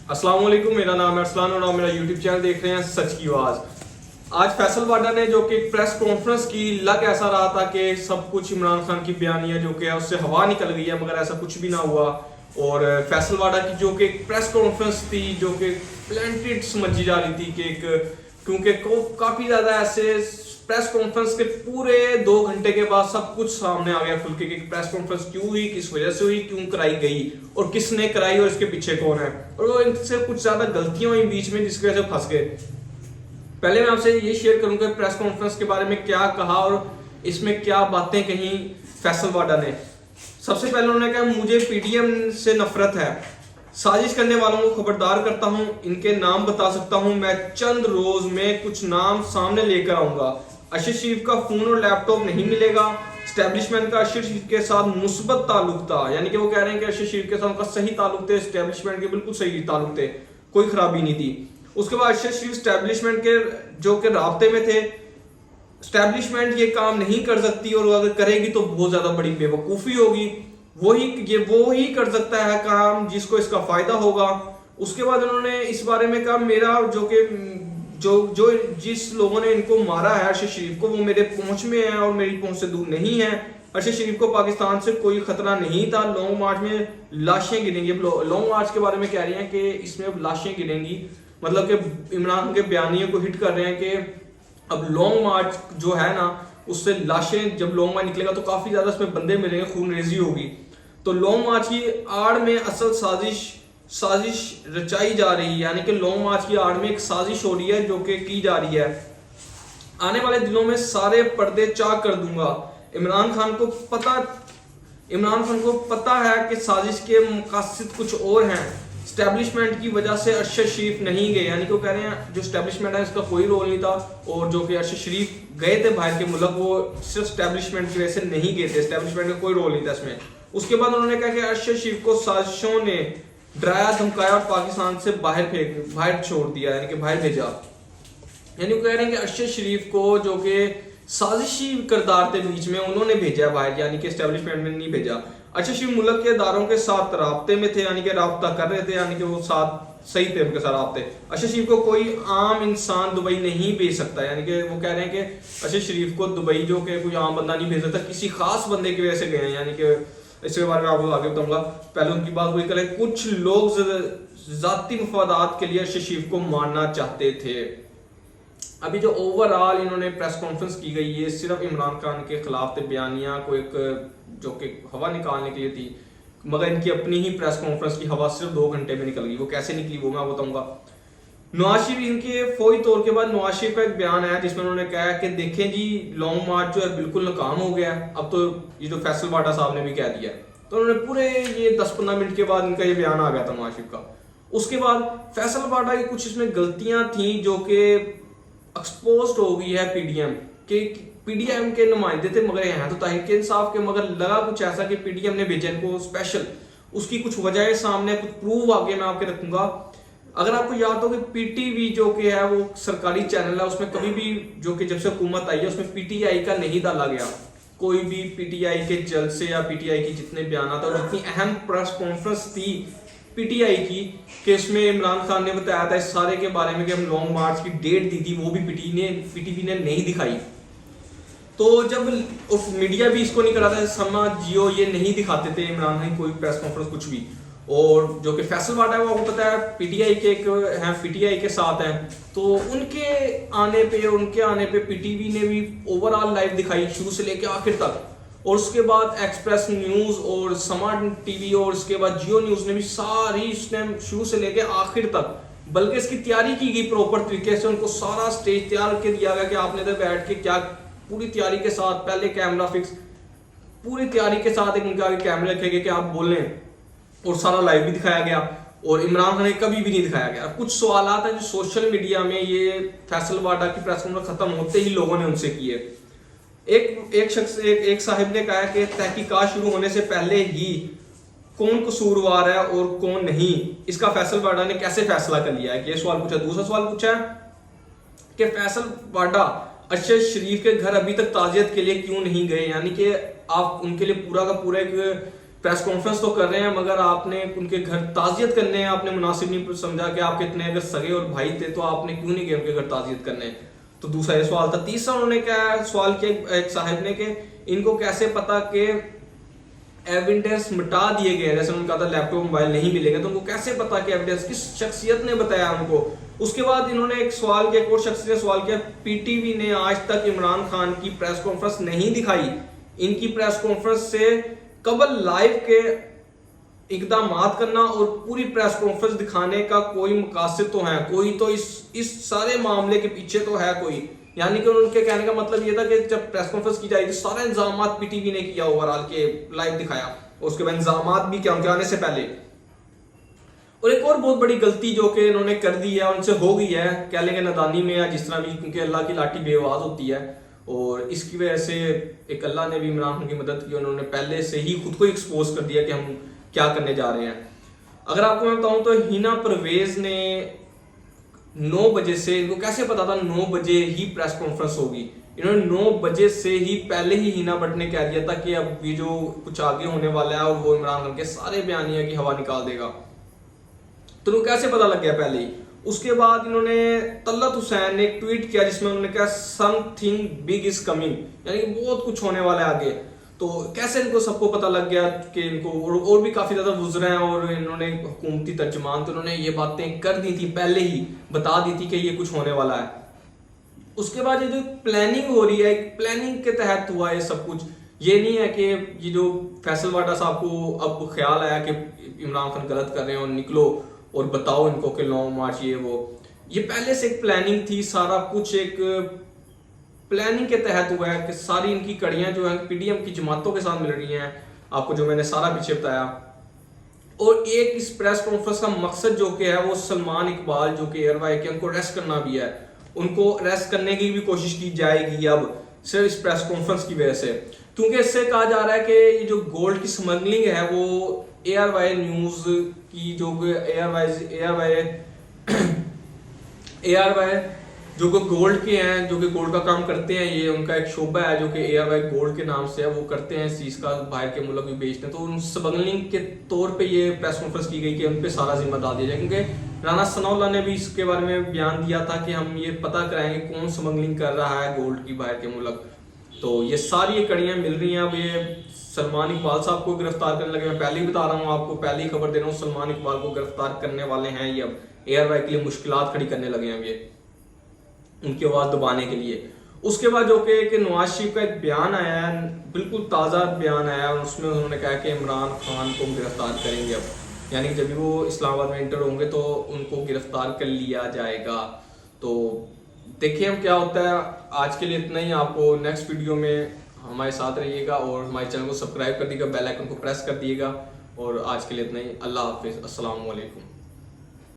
अस्सलाम वालेकुम, मेरा नाम है अरसलान और आप मेरा यूट्यूब चैनल देख रहे हैं सच की आवाज़। आज फैसल वाडा ने जो कि प्रेस कॉन्फ्रेंस की, लग ऐसा रहा था कि सब कुछ इमरान खान की बयानियां जो कि है उससे हवा निकल गई है, मगर ऐसा कुछ भी ना हुआ। और फैसल वाडा की जो कि प्रेस कॉन्फ्रेंस थी जो कि प्लांटेड समझी जा रही थी कि क्योंकि काफ़ी ज़्यादा ऐसे प्रेस कॉन्फ्रेंस के पूरे 2 घंटे के बाद सब कुछ सामने आ गया खुल के कि प्रेस कॉन्फ्रेंस क्यों हुई, किस वजह से हुई, क्यों कराई गई और किसने कराई और इसके पीछे कौन है। और वो इनसे कुछ ज्यादा गलतियां हुई बीच में जिसकी वजह से फंस गए। पहले मैं आपसे ये शेयर करूंगा प्रेस कॉन्फ्रेंस के बारे में क्या कहा और इसमें क्या बातें कही फैसल वाडा ने। सबसे पहले उन्होंने कहा मुझे पीडीएम से नफरत है, साजिश करने वालों को खबरदार करता हूं, इनके नाम बता सकता हूं, मैं चंद रोज में कुछ नाम सामने लेकर आऊंगा। अरशद शरीफ का फोन और लैपटॉप नहीं मिलेगा। स्टैब्लिशमेंट का अरशद शरीफ के साथ मुस्बत ताल्लुक था, यानी कि वो कह रहे हैं कि अरशद शरीफ के साथ उनका सही ताल्लुक थे, स्टैब्लिशमेंट के बिल्कुल सही ताल्लुक थे, कोई खराबी नहीं थी। उसके बाद अरशद शरीफ स्टैब्लिशमेंट के जो के राब्ते में थे। स्टैब्लिशमेंट ये काम नहीं कर सकती और अगर करेगी तो बहुत ज्यादा बड़ी बेवकूफ़ी होगी। वो ही कर सकता है काम जिसको इसका फायदा होगा। उसके बाद उन्होंने इस बारे में कहा मेरा जो कि जो जिस लोगों ने इनको मारा है अरशद शरीफ को, वो मेरे पहुंच में है और मेरी पहुंच से दूर नहीं है। अरशद शरीफ को पाकिस्तान से कोई खतरा नहीं था। लॉन्ग मार्च में लाशें गिरेंगी। लॉन्ग मार्च के बारे में कह रही हैं कि इसमें अब लाशें गिरेंगी, मतलब कि इमरान के बयानियों को हिट कर रहे हैं कि अब लॉन्ग मार्च जो है ना उससे लाशें, जब लॉन्ग मार्च निकलेगा तो काफी ज्यादा उसमें बंदे मिलेंगे, खून रेजी होगी। तो लॉन्ग मार्च की आड़ में असल साजिश रचाई जा रही है, यानी कि लॉन्ग मार्च की आड़ में एक साजिश हो रही है जो कि की जा रही है। आने वाले दिनों में सारे पर्दे चाक कर दूंगा। इमरान खान को पता है कि साजिश के मकासद कुछ और हैं। स्टैब्लिशमेंट की वजह से अरशद शरीफ नहीं गए, यानी कि वो कह रहे हैं जो स्टैब्लिशमेंट है इसका कोई रोल नहीं था और जो कि अरशद शरीफ गए थे बाहर के मुल्क वो सिर्फ स्टैब्लिशमेंट की वजह से नहीं गए थे, स्टैब्लिशमेंट का कोई रोल नहीं था इसमें। उसके बाद उन्होंने कहा कि अरशद शरीफ को साजिशों ने डराया धमकाया और पाकिस्तान से बाहर छोड़ दिया, यानी कि बाहर भेजा। यानी वो कह रहे हैं कि अरशद शरीफ को जो कि साजिशी किरदार थे बीच में उन्होंने भेजा बाहर, यानी कि एस्टेब्लिशमेंट में नहीं भेजा। अरशद शरीफ मुल्क के इदारों के साथ राब्ते में थे, यानी कि राब्ता कर रहे थे, यानी कि वो साथ सही थे उनके साथ राब्ते। अरशद शरीफ को कोई आम इंसान दुबई नहीं भेज सकता, यानी कि वो कह रहे हैं कि अरशद शरीफ को दुबई जो कि कोई आम बंदा नहीं भेज सकता, किसी खास बंदे की वजह से गए हैं, यानी कि इसके बारे में आपको आगे बताऊंगा। पहले उनकी बात वही करें, कुछ लोग जाती मफादात के लिए अरशद शरीफ को मारना चाहते थे। अभी जो ओवरऑल इन्होंने प्रेस कॉन्फ्रेंस की गई है सिर्फ इमरान खान के खिलाफ थे, बयानियां को एक जो कि हवा निकालने के लिए थी, मगर इनकी अपनी ही प्रेस कॉन्फ्रेंस की हवा सिर्फ 2 घंटे में निकल गई। वो कैसे निकली वो मैं बताऊंगा। नवाज शरीफ, इनके फौरी तौर के बाद नवाज शरीफ का एक बयान आया जिसमें उन्होंने कहा कि देखें जी लॉन्ग मार्च जो है बिल्कुल नाकाम हो गया। अब तो ये जो फैसल वाडा साहब ने भी कह दिया, तो उन्होंने पूरे ये 10-15 मिनट के बाद इनका ये बयान आ गया था नवाज शरीफ का। उसके बाद फैसल वाडा की कुछ इसमें गलतियां थी जो कि एक्सपोज हो गई है पीडीएम के। पीडीएम के नुमाइंदे थे मगर यहाँ तो तहरीक इंसाफ के, मगर लगा कुछ ऐसा कि पीडीएम ने भेजा इनको स्पेशल। उसकी कुछ वजह सामने, कुछ प्रूफ आगे मैं आपके रखूंगा। अगर आपको याद हो कि पीटीवी जो कि है वो सरकारी चैनल है, उसमें कभी भी जो कि जब से हुकूमत आई है उसमें पीटीआई का नहीं डाला गया। कोई भी पीटीआई के जलसे या पीटीआई की जितने बयान था और जितनी अहम प्रेस कॉन्फ्रेंस थी पीटीआई की कि उसमें इमरान खान ने बताया था इस सारे के बारे में कि हम लॉन्ग मार्च की डेट दी थी, वो भी पीटीवी ने नहीं दिखाई। तो जब मीडिया भी इसको नहीं करा था, समा जियो ये नहीं दिखाते थे इमरान खान कोई प्रेस कॉन्फ्रेंस कुछ भी। और जो कि फैसल वाडा है वो आपको पता है पीटीआई के हैं, पीटीआई के साथ हैं, तो उनके आने पे पीटीवी ने भी ओवरऑल लाइव दिखाई शुरू से लेकर आखिर तक। और उसके बाद एक्सप्रेस न्यूज और समा टीवी और उसके बाद जियो न्यूज ने भी सारी शुरू से लेकर आखिर तक, बल्कि इसकी तैयारी की गई प्रॉपर तरीके से। उनको सारा स्टेज तैयार करके दिया गया कि आपने इधर बैठ के क्या पूरी तैयारी के साथ, पहले कैमरा फिक्स, पूरी तैयारी के साथ एक उनके आगे कैमरे रखे गए कि आप बोलें, और सारा लाइव भी दिखाया गया। और इमरान खान ने कभी भी नहीं दिखाया गया। कुछ सवाल हैं जो सोशल मीडिया में ये फैसल वाडा की प्रेस कॉन्फ्रेंस खत्म होते ही लोगों ने उनसे किए। एक साहिब ने कहा कि तहकीकात शुरू होने से पहले ही कौन कसूरवार है और कौन नहीं, इसका फैसल वाडा ने कैसे फैसला कर लिया है कि ये सवाल पूछा। दूसरा सवाल पूछा है कि फैसल वाडा अरशद शरीफ के घर अभी तक ताजियत के लिए क्यों नहीं गए, यानी कि आप उनके लिए पूरा का पूरा एक प्रेस कॉन्फ्रेंस तो कर रहे हैं मगर आपने उनके घर ताजियत करने हैं, आपने मुनासिब नहीं समझा कि आपके इतने अगर सगे और भाई थे तो आपने क्यों नहीं गए उनके घर ताजियत करने। तो दूसरा ये सवाल था। तीसरा उन्होंने क्या सवाल किया एक साहब ने कि इनको कैसे पता कि एविडेंस मिटा दिए गए, जैसे उन्होंने कहा था लैपटॉप मोबाइल नहीं मिलेगा, तो उनको कैसे पता कि एविडेंस किस शख्सियत ने बताया उनको। उसके बाद इन्होंने एक सवाल किया, एक और शख्स ने सवाल किया, पीटीवी ने आज तक इमरान खान की प्रेस कॉन्फ्रेंस नहीं दिखाई, इनकी प्रेस कॉन्फ्रेंस से कबल लाइव के इकदामात करना और पूरी प्रेस कॉन्फ्रेंस दिखाने का कोई मकासद तो है, कोई तो इस सारे मामले के पीछे तो है कोई। यानी कि उनके कहने का मतलब ये था कि जब प्रेस कॉन्फ्रेंस की जाएगी सारे इंतजाम पीटीवी ने किया ओवरऑल के लाइव दिखाया, उसके बाद इंतजाम भी क्या उनके आने से पहले। और एक और बहुत बड़ी गलती जो कि इन्होंने कर दी है, उनसे हो गई है, कह लेंगे नादानी में या जिस तरह भी, क्योंकि अल्लाह की लाठी बेआवाज होती है और इसकी वजह से एक अल्लाह ने भी इमरान खान की मदद की, उन्होंने पहले से ही खुद को एक्सपोज कर दिया कि हम क्या करने जा रहे हैं। अगर आपको मैं बताऊं तो हिना परवेज ने 9 बजे से, इनको कैसे पता था 9 बजे ही प्रेस कॉन्फ्रेंस होगी, इन्होंने 9 बजे से ही पहले ही हिना भट्ट ने कह दिया था कि अब ये जो कुछ आगे होने वाला है और वो इमरान खान के सारे बयानिया की हवा निकाल देगा। तो उनको कैसे पता लग गया पहले ही। उसके बाद इन्होंने तलत हुसैन ने एक ट्वीट किया जिसमें उन्होंने कहा समथिंग बिग इज कमिंग, यानी कि बहुत कुछ होने वाला है आगे। तो कैसे इनको सबको पता लग गया कि इनको और भी काफी ज्यादा गुजरे हैं और इन्होंने हुकूमती तर्जमान तो इन्होंने ये बातें कर दी थी, पहले ही बता दी थी कि ये कुछ होने वाला है। उसके बाद ये जो प्लानिंग हो रही है, प्लानिंग के तहत हुआ ये सब कुछ। ये नहीं है कि ये जो फैसल वाडा साहब को अब ख्याल आया कि इमरान खान गलत कर रहे हैं और निकलो और बताओ इनको कि लॉन्ग मार्च ये वो, ये पहले से एक प्लानिंग थी, सारा कुछ एक प्लानिंग के तहत हुआ है कि सारी इनकी कड़ियां जो है पीडीएम की जमातों के साथ मिल रही हैं, आपको जो मैंने सारा पीछे बताया। और एक इस प्रेस कॉन्फ्रेंस का मकसद जो कि है वो सलमान इकबाल जो कि एयरवाई के, उनको अरेस्ट करना भी है, उनको अरेस्ट करने की भी कोशिश की जाएगी अब सिर्फ इस प्रेस कॉन्फ्रेंस की वजह से, क्योंकि इससे कहा जा रहा है कि ये जो गोल्ड की स्मगलिंग है वो एयरवाई न्यूज की जो एयरवाई जो कि गोल्ड के हैं, जो कि गोल्ड का काम करते हैं, ये उनका एक शोबा है जो कि एयरवाई गोल्ड के नाम से है, वो करते हैं इस चीज़ का, बाहर के मुल्क भी बेचते हैं। तो उन स्मगलिंग के तौर पे ये प्रेस कॉन्फ्रेंस की गई कि उन पे सारा जिम्मा डाल दिया जाए, क्योंकि राना सनाउल्लाह ने भी इसके बारे में बयान दिया था कि हम ये पता कराएंगे कौन स्मगलिंग कर रहा है गोल्ड की बाहर के मुल्क। तो ये सारी ये कड़ियाँ मिल रही हैं। अब ये सलमान इकबाल साहब को गिरफ्तार करने लगे, मैं पहले ही बता रहा हूँ आपको, पहले ही खबर दे रहा हूँ, सलमान इकबाल को गिरफ्तार करने वाले हैं ये। अब एयरवाई के लिए मुश्किलात खड़ी करने लगे हैं ये, उनकी आवाज दबाने के लिए। उसके बाद जो कि नवाज शरीफ का एक बयान आया है, बिल्कुल ताज़ा बयान आया है, उसमें उन्होंने कहा कि इमरान खान को गिरफ्तार करेंगे अब, यानी कि जब भी वो इस्लामाबाद में इंटर होंगे तो उनको गिरफ्तार कर लिया जाएगा। तो देखिए हम क्या होता है। आज के लिए इतना ही, आपको नेक्स्ट वीडियो में हमारे साथ रहिएगा और हमारे चैनल को सब्सक्राइब कर दीजिएगा, बेल आइकन को प्रेस कर दिएगा। और आज के लिए इतना ही, अल्लाह हाफिज़, अस्सलाम वालेकुम।